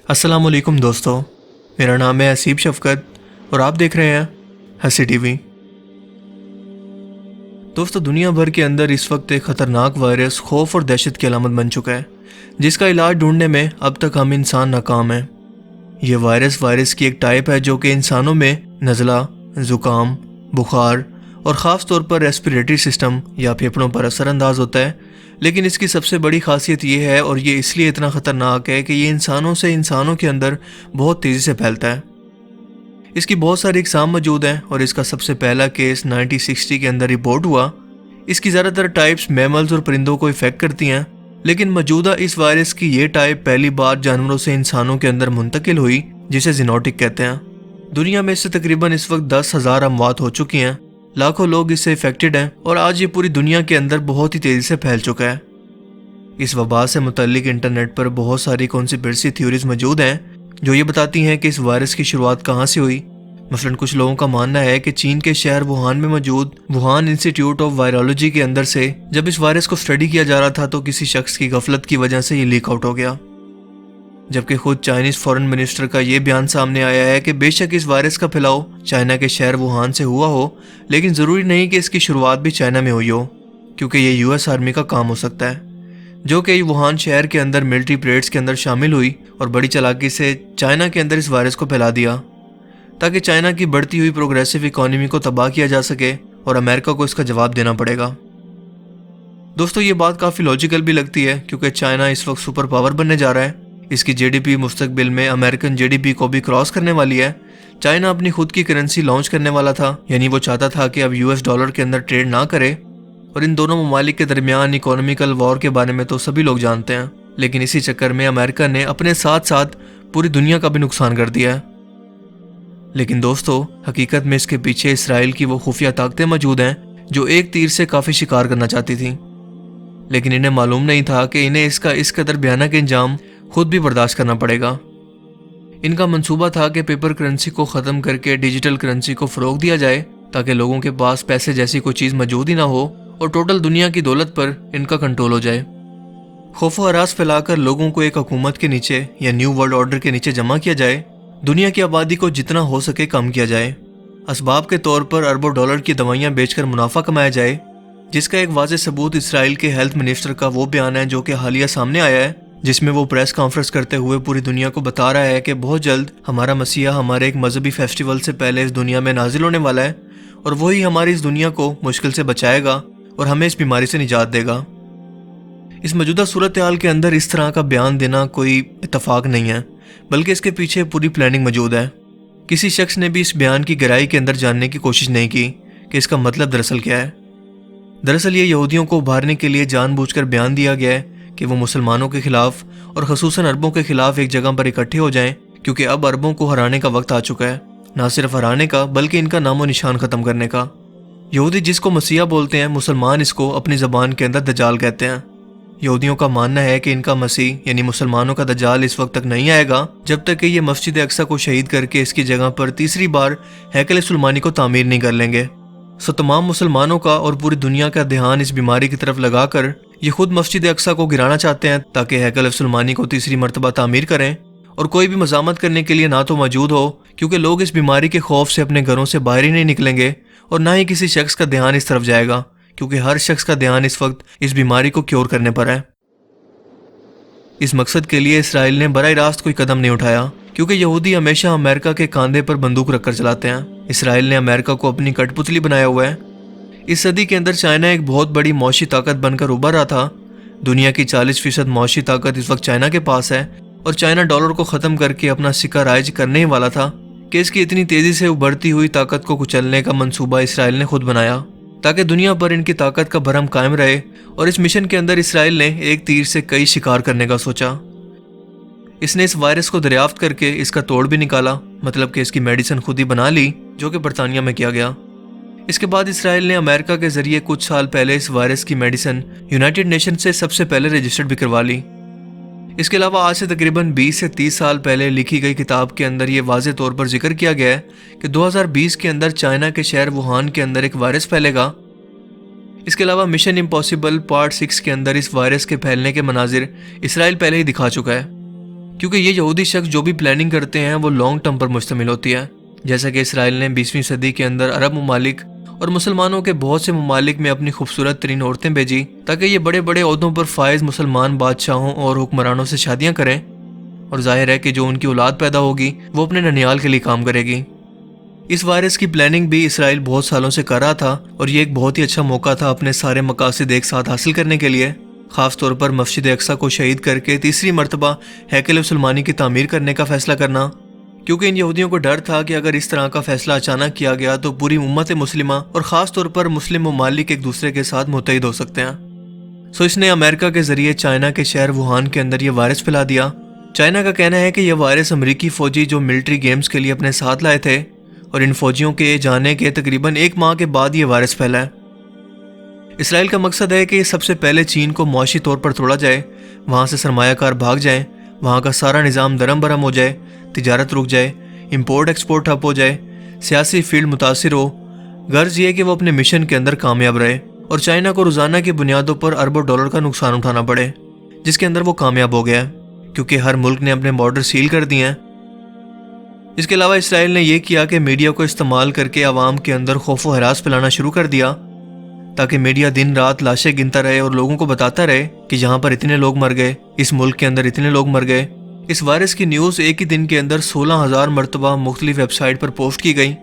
السلام علیکم دوستو، میرا نام ہے اسیب شفقت اور آپ دیکھ رہے ہیں ہنسی ٹی وی۔ دوستو، دنیا بھر کے اندر اس وقت ایک خطرناک وائرس خوف اور دہشت کی علامت بن چکا ہے، جس کا علاج ڈھونڈنے میں اب تک ہم انسان ناکام ہیں۔ یہ وائرس کی ایک ٹائپ ہے جو کہ انسانوں میں نزلہ، زکام، بخار اور خاص طور پر ریسپیریٹری سسٹم یا پھیپھڑوں پر اثر انداز ہوتا ہے۔ لیکن اس کی سب سے بڑی خاصیت یہ ہے، اور یہ اس لیے اتنا خطرناک ہے کہ یہ انسانوں سے انسانوں کے اندر بہت تیزی سے پھیلتا ہے۔ اس کی بہت ساری اقسام موجود ہیں اور اس کا سب سے پہلا کیس 1960 کے اندر رپورٹ ہوا۔ اس کی زیادہ تر ٹائپس میملز اور پرندوں کو افیکٹ کرتی ہیں، لیکن موجودہ اس وائرس کی یہ ٹائپ پہلی بار جانوروں سے انسانوں کے اندر منتقل ہوئی، جسے زینوٹک کہتے ہیں۔ دنیا میں اس سے تقریباً اس وقت 10,000 اموات ہو چکی ہیں، لاکھوں لوگ اس سے افیکٹڈ ہیں اور آج یہ پوری دنیا کے اندر بہت ہی تیزی سے پھیل چکا ہے۔ اس وبا سے متعلق انٹرنیٹ پر بہت ساری کانسپریسی تھیوریز موجود ہیں جو یہ بتاتی ہیں کہ اس وائرس کی شروعات کہاں سے ہوئی۔ مثلاً کچھ لوگوں کا ماننا ہے کہ چین کے شہر ووہان میں موجود ووہان انسٹیٹیوٹ آف وائرولوجی کے اندر سے جب اس وائرس کو اسٹڈی کیا جا رہا تھا تو کسی شخص کی غفلت کی وجہ سے یہ لیک آؤٹ ہو گیا، جبکہ خود چائنیز فورن منسٹر کا یہ بیان سامنے آیا ہے کہ بے شک اس وائرس کا پھیلاؤ چائنا کے شہر ووہان سے ہوا ہو، لیکن ضروری نہیں کہ اس کی شروعات بھی چائنا میں ہوئی ہو، کیونکہ یہ یو ایس آرمی کا کام ہو سکتا ہے، جو کہ ووہان شہر کے اندر ملٹری پریڈز کے اندر شامل ہوئی اور بڑی چالاکی سے چائنا کے اندر اس وائرس کو پھیلا دیا تاکہ چائنا کی بڑھتی ہوئی پروگریسو اکانومی کو تباہ کیا جا سکے اور امریکہ کو اس کا جواب دینا پڑے گا۔ دوستو، یہ بات کافی لاجیکل بھی لگتی ہے کیونکہ چائنا اس وقت سپر پاور بننے جا رہا ہے۔ اس کی جی ڈی پی مستقبل میں امریکن جی ڈی پی کو بھی کراس کرنے والی ہے۔ چائنا اپنی خود کی کرنسی لانچ کرنے والا تھا، یعنی وہ چاہتا تھا کہ اب US ڈالر کے اندر ٹریڈ نہ کرے، اور ان دونوں ممالک کے درمیان اکانومیکل وار کے بارے میں تو سبھی لوگ جانتے ہیں، لیکن اسی چکر میں امریکہ نے اپنے ساتھ ساتھ پوری دنیا کا بھی نقصان کر دیا ہے۔ لیکن دوستو، حقیقت میں اس کے پیچھے اسرائیل کی وہ خفیہ طاقتیں موجود ہیں جو ایک تیر سے کافی شکار کرنا چاہتی تھیں، لیکن انہیں معلوم نہیں تھا کہ انہیں اس کا اس قدر بھیانک انجام خود بھی برداشت کرنا پڑے گا۔ ان کا منصوبہ تھا کہ پیپر کرنسی کو ختم کر کے ڈیجیٹل کرنسی کو فروغ دیا جائے تاکہ لوگوں کے پاس پیسے جیسی کوئی چیز موجود ہی نہ ہو اور ٹوٹل دنیا کی دولت پر ان کا کنٹرول ہو جائے۔ خوف و ہراس پھیلا کر لوگوں کو ایک حکومت کے نیچے یا نیو ورلڈ آرڈر کے نیچے جمع کیا جائے، دنیا کی آبادی کو جتنا ہو سکے کم کیا جائے، اسباب کے طور پر اربوں ڈالر کی دوائیاں بیچ کر منافع کمایا جائے، جس کا ایک واضح ثبوت اسرائیل کے ہیلتھ منسٹر کا وہ بیان ہے جو کہ حالیہ سامنے آیا ہے، جس میں وہ پریس کانفرنس کرتے ہوئے پوری دنیا کو بتا رہا ہے کہ بہت جلد ہمارا مسیحا ہمارے ایک مذہبی فیسٹیول سے پہلے اس دنیا میں نازل ہونے والا ہے، اور وہی ہماری اس دنیا کو مشکل سے بچائے گا اور ہمیں اس بیماری سے نجات دے گا۔ اس موجودہ صورتحال کے اندر اس طرح کا بیان دینا کوئی اتفاق نہیں ہے، بلکہ اس کے پیچھے پوری پلاننگ موجود ہے۔ کسی شخص نے بھی اس بیان کی گہرائی کے اندر جاننے کی کوشش نہیں کی کہ اس کا مطلب دراصل کیا ہے۔ دراصل یہ یہودیوں کو ابھارنے کے لیے جان بوجھ کر بیان دیا گیا ہے کہ وہ مسلمانوں کے خلاف اور خصوصاً عربوں کے خلاف ایک جگہ پر اکٹھے ہو جائیں، کیونکہ اب عربوں کو ہرانے کا وقت آ چکا ہے، نہ صرف ہرانے کا بلکہ ان کا نام و نشان ختم کرنے کا۔ یہودی جس کو مسیحا بولتے ہیں، مسلمان اس کو اپنی زبان کے اندر دجال کہتے ہیں۔ یہودیوں کا ماننا ہے کہ ان کا مسیح یعنی مسلمانوں کا دجال اس وقت تک نہیں آئے گا جب تک کہ یہ مسجد اقصی کو شہید کر کے اس کی جگہ پر تیسری بار ہیکل سلیمانی کو تعمیر نہیں کر لیں گے۔ تمام مسلمانوں کا اور پوری دنیا کا دھیان اس بیماری کی طرف لگا کر یہ خود مسجد اقصی کو گرانا چاہتے ہیں تاکہ ہیکل سلیمانی کو تیسری مرتبہ تعمیر کریں، اور کوئی بھی مزاحمت کرنے کے لیے نہ تو موجود ہو، کیونکہ لوگ اس بیماری کے خوف سے اپنے گھروں سے باہر ہی نہیں نکلیں گے، اور نہ ہی کسی شخص کا دھیان اس طرف جائے گا، کیونکہ ہر شخص کا دھیان اس وقت اس بیماری کو کیور کرنے پر ہے۔ اس مقصد کے لیے اسرائیل نے براہ راست کوئی قدم نہیں اٹھایا، کیونکہ یہودی ہمیشہ امریکہ کے کاندھے پر بندوق رکھ کر چلاتے ہیں۔ اسرائیل نے امریکہ کو اپنی کٹ پتلی بنایا ہوا ہے۔ اس صدی کے اندر چائنا ایک بہت بڑی معاشی طاقت بن کر ابھر رہا تھا۔ دنیا کی 40% معاشی طاقت اس وقت چائنا کے پاس ہے، اور چائنا ڈالر کو ختم کر کے اپنا سکہ رائج کرنے ہی والا تھا کہ اس کی اتنی تیزی سے ابھرتی ہوئی طاقت کو کچلنے کا منصوبہ اسرائیل نے خود بنایا تاکہ دنیا پر ان کی طاقت کا بھرم قائم رہے، اور اس مشن کے اندر اسرائیل نے ایک تیر سے کئی شکار کرنے کا سوچا۔ اس نے اس وائرس کو دریافت کر کے اس کا توڑ بھی نکالا، مطلب کہ اس کی میڈیسن خود ہی بنا لی، جو کہ برطانیہ میں کیا گیا۔ اس کے بعد اسرائیل نے امریکہ کے ذریعے کچھ سال پہلے اس وائرس کی میڈیسن یونائٹڈ نیشن سے سب سے پہلے رجسٹرڈ بھی کروا لی۔ اس کے علاوہ آج سے تقریباً 20 سے 30 سال پہلے لکھی گئی کتاب کے اندر یہ واضح طور پر ذکر کیا گیا ہے کہ 2020 کے اندر چائنا کے شہر ووہان کے اندر ایک وائرس پھیلے گا۔ اس کے علاوہ مشن امپاسبل پارٹ 6 کے اندر اس وائرس کے پھیلنے کے مناظر اسرائیل پہلے ہی دکھا چکا ہے۔ کیونکہ یہ یہودی شخص جو بھی پلاننگ کرتے ہیں وہ لانگ ٹرم پر مشتمل ہوتی ہے. جیسا کہ اسرائیل نے 20ویں صدی کے اندر عرب ممالک اور مسلمانوں کے بہت سے ممالک میں اپنی خوبصورت ترین عورتیں بھیجی تاکہ یہ بڑے بڑے عہدوں پر فائز مسلمان بادشاہوں اور حکمرانوں سے شادیاں کریں, اور ظاہر ہے کہ جو ان کی اولاد پیدا ہوگی وہ اپنے ننیال کے لیے کام کرے گی. اس وائرس کی پلاننگ بھی اسرائیل بہت سالوں سے کر رہا تھا, اور یہ ایک بہت ہی اچھا موقع تھا اپنے سارے مقاصد ایک ساتھ حاصل کرنے کے لیے, خاص طور پر مسجد اقصی کو شہید کر کے تیسری مرتبہ ہیکل سلیمانی کی تعمیر کرنے کا فیصلہ کرنا. کیونکہ ان یہودیوں کو ڈر تھا کہ اگر اس طرح کا فیصلہ اچانک کیا گیا تو پوری امت مسلمہ اور خاص طور پر مسلم ممالک ایک دوسرے کے ساتھ متحد ہو سکتے ہیں. سو اس نے امریکہ کے ذریعے چائنا کے شہر ووہان کے اندر یہ وائرس پھیلا دیا. چائنا کا کہنا ہے کہ یہ وائرس امریکی فوجی جو ملٹری گیمز کے لیے اپنے ساتھ لائے تھے, اور ان فوجیوں کے جانے کے تقریباً 1 ماہ کے بعد یہ وائرس پھیلا ہے. اسرائیل کا مقصد ہے کہ سب سے پہلے چین کو معاشی طور پر توڑا جائے, وہاں سے سرمایہ کار بھاگ جائیں, وہاں کا سارا نظام درم برہم ہو جائے, تجارت رک جائے, امپورٹ ایکسپورٹ ٹھپ ہو جائے, سیاسی فیلڈ متاثر ہو. غرض یہ کہ وہ اپنے مشن کے اندر کامیاب رہے اور چائنا کو روزانہ کی بنیادوں پر اربوں ڈالر کا نقصان اٹھانا پڑے, جس کے اندر وہ کامیاب ہو گیا کیونکہ ہر ملک نے اپنے بارڈر سیل کر دیے ہیں. اس کے علاوہ اسرائیل نے یہ کیا کہ میڈیا کو استعمال کر کے عوام کے اندر خوف و ہراس پھیلانا شروع کر دیا, تاکہ میڈیا دن رات لاشیں گنتا رہے اور لوگوں کو بتاتا رہے کہ یہاں پر اتنے لوگ مر گئے, اس ملک کے اندر اتنے لوگ مر گئے. اس وائرس کی نیوز ایک ہی دن کے اندر 16,000 مرتبہ مختلف ویب سائٹ پر پوسٹ کی گئی,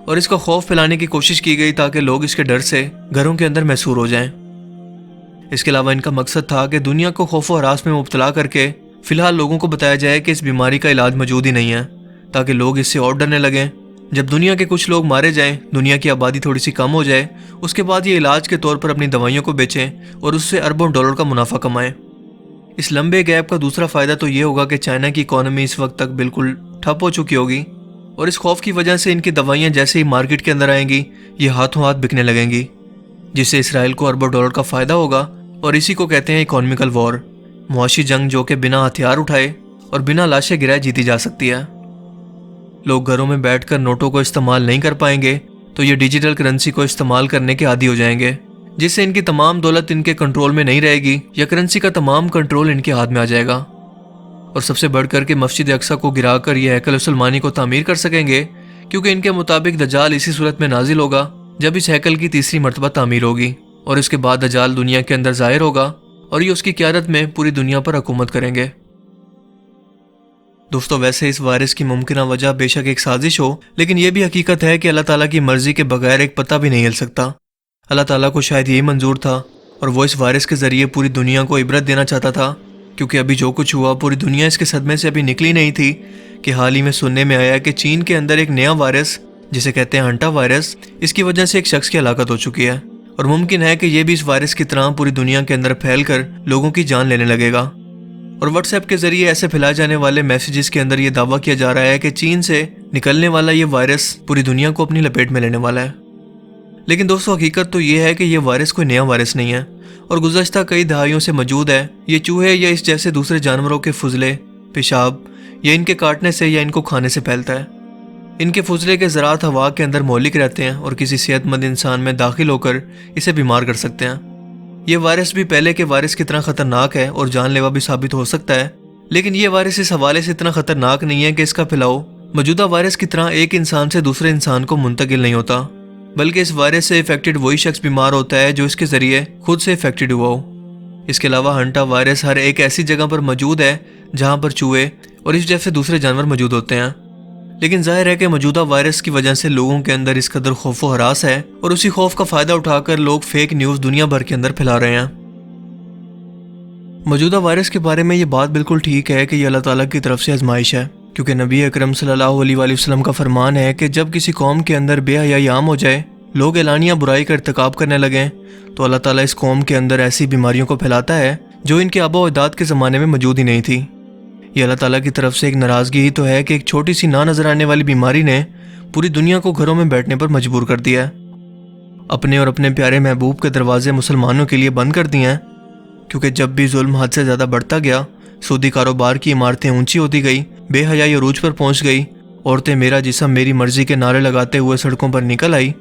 اور اس کا خوف پھیلانے کی کوشش کی گئی تاکہ لوگ اس کے ڈر سے گھروں کے اندر محصور ہو جائیں. اس کے علاوہ ان کا مقصد تھا کہ دنیا کو خوف و ہراس میں مبتلا کر کے فی الحال لوگوں کو بتایا جائے کہ اس بیماری کا علاج موجود ہی نہیں ہے, تاکہ لوگ اس سے اور ڈرنے لگیں. جب دنیا کے کچھ لوگ مارے جائیں, دنیا کی آبادی تھوڑی سی کم ہو جائے, اس کے بعد یہ علاج کے طور پر اپنی دوائیوں کو بیچیں اور اس سے اربوں ڈالر کا منافع کمائیں. اس لمبے گیپ کا دوسرا فائدہ تو یہ ہوگا کہ چائنا کی اکانومی اس وقت تک بالکل ٹھپ ہو چکی ہوگی, اور اس خوف کی وجہ سے ان کی دوائیاں جیسے ہی مارکیٹ کے اندر آئیں گی یہ ہاتھوں ہاتھ بکنے لگیں گی, جس سے اسرائیل کو اربوں ڈالر کا فائدہ ہوگا. اور اسی کو کہتے ہیں اکانومیکل وار, معاشی جنگ جو کہ بنا ہتھیار اٹھائے اور بنا لاشیں گرائے جیتی جا سکتی ہے. لوگ گھروں میں بیٹھ کر نوٹوں کو استعمال نہیں کر پائیں گے تو یہ ڈیجیٹل کرنسی کو استعمال کرنے کے عادی ہو جائیں گے, جس سے ان کی تمام دولت ان کے کنٹرول میں نہیں رہے گی, یا کرنسی کا تمام کنٹرول ان کے ہاتھ میں آ جائے گا. اور سب سے بڑھ کر کے مسجد اقصی کو گرا کر یہ ہیکل سلیمانی کو تعمیر کر سکیں گے, کیونکہ ان کے مطابق دجال اسی صورت میں نازل ہوگا جب اس ہیکل کی تیسری مرتبہ تعمیر ہوگی, اور اس کے بعد دجال دنیا کے اندر ظاہر ہوگا اور یہ اس کی قیادت میں پوری دنیا پر حکومت کریں گے. دوستو ویسے اس وائرس کی ممکنہ وجہ بے شک ایک سازش ہو, لیکن یہ بھی حقیقت ہے کہ اللہ تعالیٰ کی مرضی کے بغیر ایک پتہ بھی نہیں ہل سکتا. اللہ تعالیٰ کو شاید یہی منظور تھا, اور وہ اس وائرس کے ذریعے پوری دنیا کو عبرت دینا چاہتا تھا, کیونکہ ابھی جو کچھ ہوا پوری دنیا اس کے صدمے سے ابھی نکلی نہیں تھی. کہ حال ہی میں سننے میں آیا کہ چین کے اندر ایک نیا وائرس جسے کہتے ہیں ہنٹا وائرس, اس کی وجہ سے ایک شخص کی ہلاکت ہو چکی ہے, اور ممکن ہے کہ یہ بھی اس وائرس کی طرح پوری دنیا کے اندر پھیل کر لوگوں کی جان لینے لگے گا. اور واٹس ایپ کے ذریعے ایسے پھیلائے جانے والے میسیجز کے اندر یہ دعویٰ کیا جا رہا ہے کہ چین سے نکلنے والا یہ وائرس پوری دنیا کو اپنی لپیٹ میں لینے والا ہے. لیکن دوستو حقیقت تو یہ ہے کہ یہ وائرس کوئی نیا وائرس نہیں ہے, اور گزشتہ کئی دہائیوں سے موجود ہے. یہ چوہے یا اس جیسے دوسرے جانوروں کے فضلے, پیشاب یا ان کے کاٹنے سے یا ان کو کھانے سے پھیلتا ہے. ان کے فضلے کے ذرات ہوا کے اندر مہلک رہتے ہیں اور کسی صحت مند انسان میں داخل ہو کر اسے بیمار کر سکتے ہیں. یہ وائرس بھی پہلے کے وائرس کی طرح خطرناک ہے اور جان لیوا بھی ثابت ہو سکتا ہے, لیکن یہ وائرس اس حوالے سے اتنا خطرناک نہیں ہے کہ اس کا پھیلاؤ موجودہ وائرس کی طرح ایک انسان سے دوسرے انسان کو منتقل نہیں ہوتا, بلکہ اس وائرس سے افیکٹڈ وہی شخص بیمار ہوتا ہے جو اس کے ذریعے خود سے افیکٹڈ ہوا ہو. اس کے علاوہ ہنٹا وائرس ہر ایک ایسی جگہ پر موجود ہے جہاں پر چوہے اور اس جیسے دوسرے جانور موجود ہوتے ہیں. لیکن ظاہر ہے کہ موجودہ وائرس کی وجہ سے لوگوں کے اندر اس قدر خوف و ہراس ہے, اور اسی خوف کا فائدہ اٹھا کر لوگ فیک نیوز دنیا بھر کے اندر پھیلا رہے ہیں. موجودہ وائرس کے بارے میں یہ بات بالکل ٹھیک ہے کہ یہ اللہ تعالیٰ کی طرف سے آزمائش ہے, کیونکہ نبی اکرم صلی اللہ علیہ وآلہ وسلم کا فرمان ہے کہ جب کسی قوم کے اندر بے حیائی عام ہو جائے, لوگ اعلانیہ برائی کا ارتکاب کرنے لگیں, تو اللہ تعالیٰ اس قوم کے اندر ایسی بیماریوں کو پھیلاتا ہے جو ان کے آبا و اجداد کے زمانے میں موجود ہی نہیں تھی. یہ اللہ تعالیٰ کی طرف سے ایک ناراضگی ہی تو ہے کہ ایک چھوٹی سی نہ نظر آنے والی بیماری نے پوری دنیا کو گھروں میں بیٹھنے پر مجبور کر دیا ہے. اپنے اور اپنے پیارے محبوب کے دروازے مسلمانوں کے لیے بند کر دیے ہیں, کیونکہ جب بھی ظلم حد سے زیادہ بڑھتا گیا, سودی کاروبار کی عمارتیں اونچی ہوتی گئی, بے حیائی عروج پر پہنچ گئی, عورتیں میرا جسم میری مرضی کے نعرے لگاتے ہوئے سڑکوں پر نکل آئی,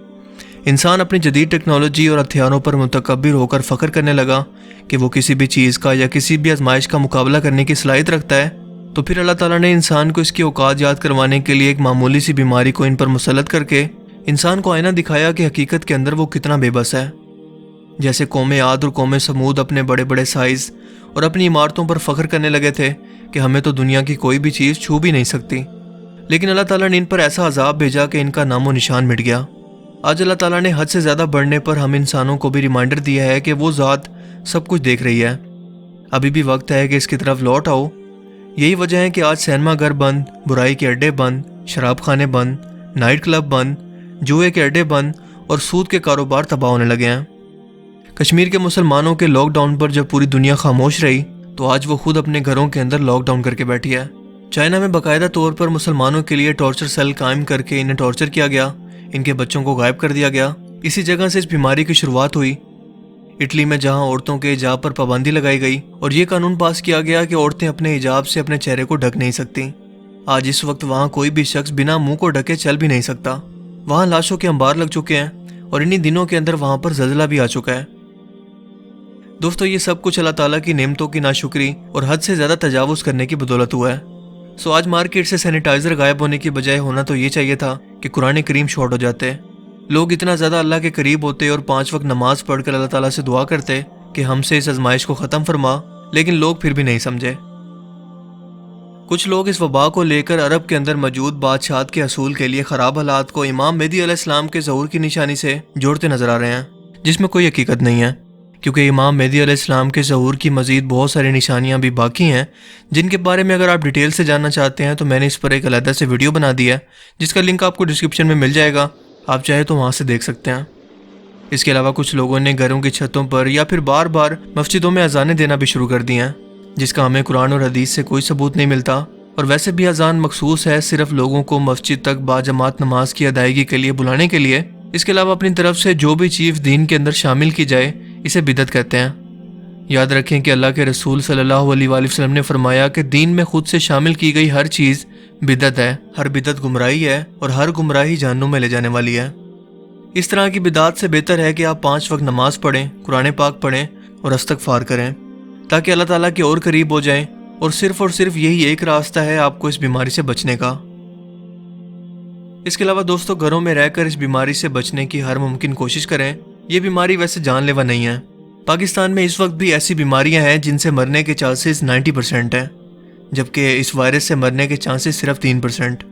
انسان اپنی جدید ٹیکنالوجی اور ہتھیاروں پر متکبر ہو کر فخر کرنے لگا کہ وہ کسی بھی چیز کا یا کسی بھی آزمائش کا مقابلہ کرنے کی صلاحیت رکھتا ہے, تو پھر اللہ تعالیٰ نے انسان کو اس کی اوقات یاد کروانے کے لیے ایک معمولی سی بیماری کو ان پر مسلط کر کے انسان کو آئینہ دکھایا کہ حقیقت کے اندر وہ کتنا بے بس ہے۔ جیسے قوم عاد اور قوم سمود اپنے بڑے بڑے سائز اور اپنی عمارتوں پر فخر کرنے لگے تھے کہ ہمیں تو دنیا کی کوئی بھی چیز چھو بھی نہیں سکتی، لیکن اللہ تعالیٰ نے ان پر ایسا عذاب بھیجا کہ ان کا نام و نشان مٹ گیا۔ آج اللہ تعالیٰ نے حد سے زیادہ بڑھنے پر ہم انسانوں کو بھی ریمائنڈر دیا ہے کہ وہ ذات سب کچھ دیکھ رہی ہے، ابھی بھی وقت ہے کہ اس کی طرف لوٹ آؤ۔ یہی وجہ ہے کہ آج سینما گھر بند، برائی کے اڈے بند، شراب خانے بند، نائٹ کلب بند، جوئے کے اڈے بند اور سود کے کاروبار تباہ ہونے لگے ہیں۔ کشمیر کے مسلمانوں کے لاک ڈاؤن پر جب پوری دنیا خاموش رہی تو آج وہ خود اپنے گھروں کے اندر لاک ڈاؤن کر کے بیٹھی ہے۔ چائنا میں باقاعدہ طور پر مسلمانوں کے لیے ٹارچر سیل قائم کر کے انہیں ٹارچر کیا گیا، ان کے بچوں کو غائب کر دیا گیا۔ اسی جگہ سے اس بیماری کی شروعات ہوئی۔ اٹلی میں جہاں عورتوں کے حجاب پر پابندی لگائی گئی اور یہ قانون پاس کیا گیا کہ عورتیں اپنے حجاب سے اپنے چہرے کو ڈھک نہیں سکتی، آج اس وقت وہاں کوئی بھی شخص بنا منہ کو ڈھکے چل بھی نہیں سکتا۔ وہاں لاشوں کے انبار لگ چکے ہیں اور انہی دنوں کے اندر وہاں پر زلزلہ بھی آ چکا ہے۔ دوستو، یہ سب کچھ اللہ تعالیٰ کی نعمتوں کی ناشکری اور حد سے زیادہ تجاوز کرنے کی بدولت ہوا ہے۔ آج مارکیٹ سے سینیٹائزر غائب ہونے کی بجائے ہونا تو یہ چاہیے تھا کہ قرآن کریم شارٹ ہو جاتے، لوگ اتنا زیادہ اللہ کے قریب ہوتے اور 5 وقت نماز پڑھ کر اللہ تعالیٰ سے دعا کرتے کہ ہم سے اس آزمائش کو ختم فرما، لیکن لوگ پھر بھی نہیں سمجھے۔ کچھ لوگ اس وبا کو لے کر عرب کے اندر موجود بادشاہت کے حصول کے لیے خراب حالات کو امام مہدی علیہ السلام کے ظہور کی نشانی سے جوڑتے نظر آ رہے ہیں، جس میں کوئی حقیقت نہیں ہے، کیونکہ امام مہدی علیہ السلام کے ظہور کی مزید بہت ساری نشانیاں بھی باقی ہیں، جن کے بارے میں اگر آپ ڈیٹیل سے جاننا چاہتے ہیں تو میں نے اس پر ایک علیحدہ سے ویڈیو بنا دی ہے، جس کا لنک آپ کو ڈسکرپشن میں مل جائے گا، آپ چاہے تو وہاں سے دیکھ سکتے ہیں۔ اس کے علاوہ کچھ لوگوں نے گھروں کی چھتوں پر یا پھر بار بار مسجدوں میں اذانیں دینا بھی شروع کر دی ہیں، جس کا ہمیں قرآن اور حدیث سے کوئی ثبوت نہیں ملتا، اور ویسے بھی اذان مخصوص ہے صرف لوگوں کو مسجد تک باجماعت نماز کی ادائیگی کے لیے بلانے کے لیے۔ اس کے علاوہ اپنی طرف سے جو بھی چیز دین کے اندر شامل کی جائے اسے بدعت کہتے ہیں۔ یاد رکھیں کہ اللہ کے رسول صلی اللہ علیہ وآلہ وسلم نے فرمایا کہ دین میں خود سے شامل کی گئی ہر چیز بدعت ہے، ہر بدعت گمراہی ہے اور ہر گمراہی جہنم میں لے جانے والی ہے۔ اس طرح کی بدعات سے بہتر ہے کہ آپ 5 وقت نماز پڑھیں، قرآن پاک پڑھیں اور استغفار کریں، تاکہ اللہ تعالیٰ کے اور قریب ہو جائیں، اور صرف یہی ایک راستہ ہے آپ کو اس بیماری سے بچنے کا۔ اس کے علاوہ دوستو، گھروں میں رہ کر اس بیماری سے بچنے کی ہر ممکن کوشش کریں۔ یہ بیماری ویسے جان لیوا نہیں ہے۔ پاکستان میں اس وقت بھی ایسی بیماریاں ہیں جن سے مرنے کے چانسز 90% ہیں، جبکہ اس وائرس سے مرنے کے چانسز صرف 3%۔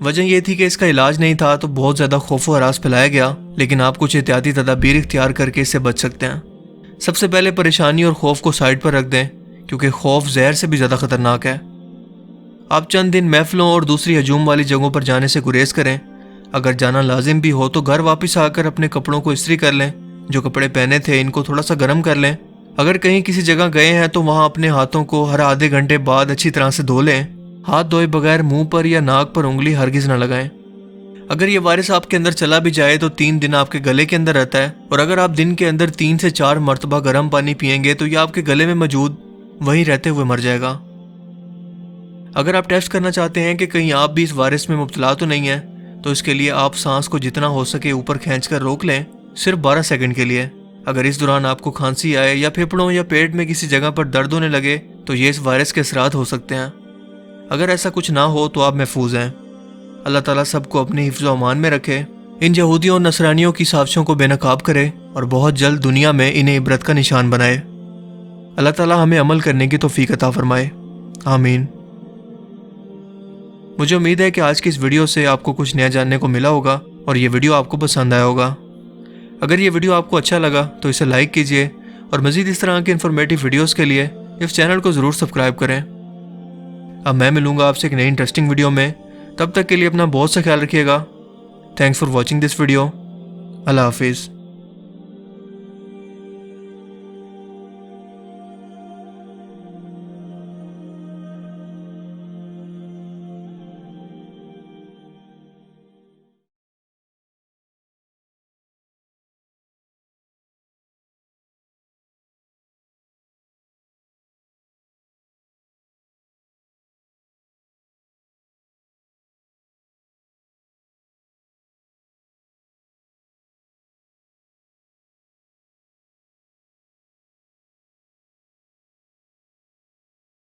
وجہ یہ تھی کہ اس کا علاج نہیں تھا تو بہت زیادہ خوف و ہراس پھیلایا گیا، لیکن آپ کچھ احتیاطی تدابیر اختیار کر کے اس سے بچ سکتے ہیں۔ سب سے پہلے پریشانی اور خوف کو سائڈ پر رکھ دیں، کیونکہ خوف زہر سے بھی زیادہ خطرناک ہے۔ آپ چند دن محفلوں اور دوسری ہجوم والی جگہوں پر جانے سے گریز کریں۔ اگر جانا لازم بھی ہو تو گھر واپس آ کر اپنے کپڑوں کو استری کر لیں، جو کپڑے پہنے تھے ان کو تھوڑا سا گرم کر لیں۔ اگر کہیں کسی جگہ گئے ہیں تو وہاں اپنے ہاتھوں کو ہر آدھے گھنٹے بعد اچھی طرح سے دھو لیں۔ ہاتھ دھوئے بغیر منہ پر یا ناک پر انگلی ہرگز نہ لگائیں۔ اگر یہ وائرس آپ کے اندر چلا بھی جائے تو 3 دن آپ کے گلے کے اندر رہتا ہے، اور اگر آپ دن کے اندر 3 سے 4 مرتبہ گرم پانی پئیں گے تو یہ آپ کے گلے میں موجود وہیں رہتے ہوئے مر جائے گا۔ اگر آپ ٹیسٹ کرنا چاہتے ہیں کہ کہیں آپ بھی اس وائرس میں مبتلا تو نہیں ہیں، تو اس کے لیے آپ سانس کو جتنا ہو سکے اوپر کھینچ کر روک لیں، صرف 12 سیکنڈ کے لیے۔ اگر اس دوران آپ کو کھانسی آئے یا پھیپھڑوں یا پیٹ میں کسی جگہ پر درد ہونے لگے تو یہ اس وائرس کے اثرات ہو سکتے ہیں۔ اگر ایسا کچھ نہ ہو تو آپ محفوظ ہیں۔ اللہ تعالیٰ سب کو اپنی حفظ و امان میں رکھے، ان یہودیوں اور نصرانیوں کی سازشوں کو بے نقاب کرے اور بہت جلد دنیا میں انہیں عبرت کا نشان بنائے۔ اللہ تعالیٰ ہمیں عمل کرنے کی توفیق عطا فرمائے، آمین۔ مجھے امید ہے کہ آج کی اس ویڈیو سے آپ کو کچھ نیا جاننے کو ملا ہوگا اور یہ ویڈیو آپ کو پسند آیا ہوگا۔ اگر یہ ویڈیو آپ کو اچھا لگا تو اسے لائک کیجئے، اور مزید اس طرح کے انفارمیٹیو ویڈیوز کے لیے اس چینل کو ضرور سبسکرائب کریں۔ اب میں ملوں گا آپ سے ایک نئی انٹرسٹنگ ویڈیو میں، تب تک کے لیے اپنا بہت سا خیال رکھیے گا۔ Thanks for watching this video. اللہ حافظ۔